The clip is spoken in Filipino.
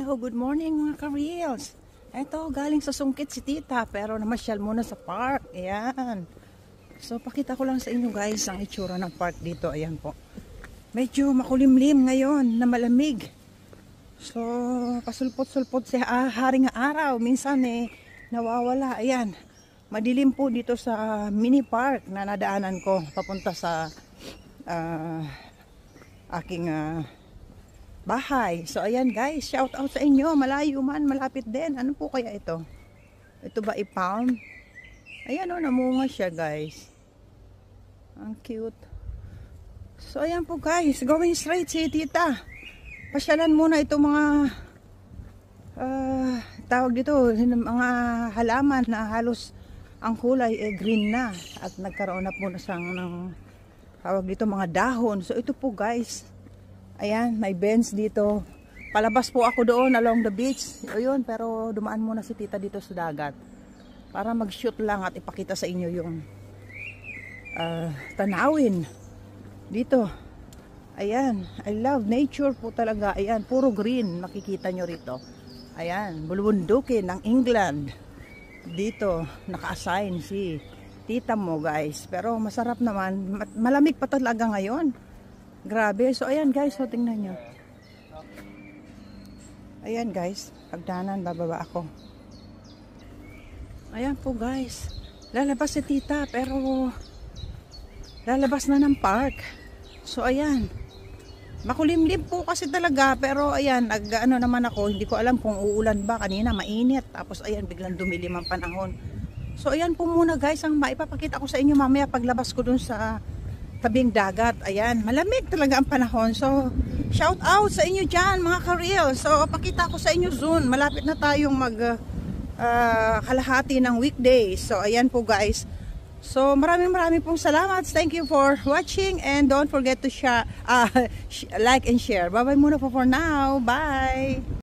Hello, good morning mga ka-reels. Eto, galing sa Sungkit si Tita, pero namasyal muna sa park. Ayan. So, pakita ko lang sa inyo guys ang itsura ng park dito. Ayan po. Medyo makulimlim ngayon na malamig. So, pasulpot-sulpot sa haring araw. Minsan nawawala. Ayan. Madilim po dito sa mini park na nadaanan ko papunta sa aking bahay. So ayan guys, shout out sa inyo. Malayo man, malapit din. Ano po kaya ito? Ito ba i-palm? Ayan o, namunga siya guys. Ang cute. So ayan po guys, going straight si Tita. Pasyalan muna itong mga tawag dito, mga halaman na halos ang kulay green na. At nagkaroon na po na siyang ng tawag dito mga dahon. So ito po guys, ayan, may bench dito. Palabas po ako doon along the beach. Ayun, pero dumaan muna si Tita dito sa dagat para mag-shoot lang at ipakita sa inyo yung tanawin dito. Ayan, I love nature po talaga. Ayan, puro green makikita nyo rito. Ayan, bulubundukin ng England. Dito naka-assign si Tita mo guys. Pero masarap naman. Malamig pa talaga ngayon. Grabe. So, ayan guys. So, tingnan nyo. Ayan guys. Pagdanan, bababa ako. Ayan po guys. Lalabas si Tita. Pero, lalabas na ng park. So, ayan. Makulimlim po kasi talaga. Pero, ayan. Nag-ano naman ako. Hindi ko alam kung uulan ba. Kanina, mainit. Tapos, ayan. Biglang dumilim ang panahon. So, ayan po muna guys. Ang maipapakita ko sa inyo mamaya paglabas ko dun sa tabing dagat. Ayan, malamig talaga ang panahon. So, shout out sa inyo dyan mga ka-reel. So, pakita ko sa inyo soon. Malapit na tayong kalahati ng weekdays. So, ayan po guys. So, maraming pong salamat. Thank you for watching and don't forget to share, like and share. Bye-bye muna po for now. Bye!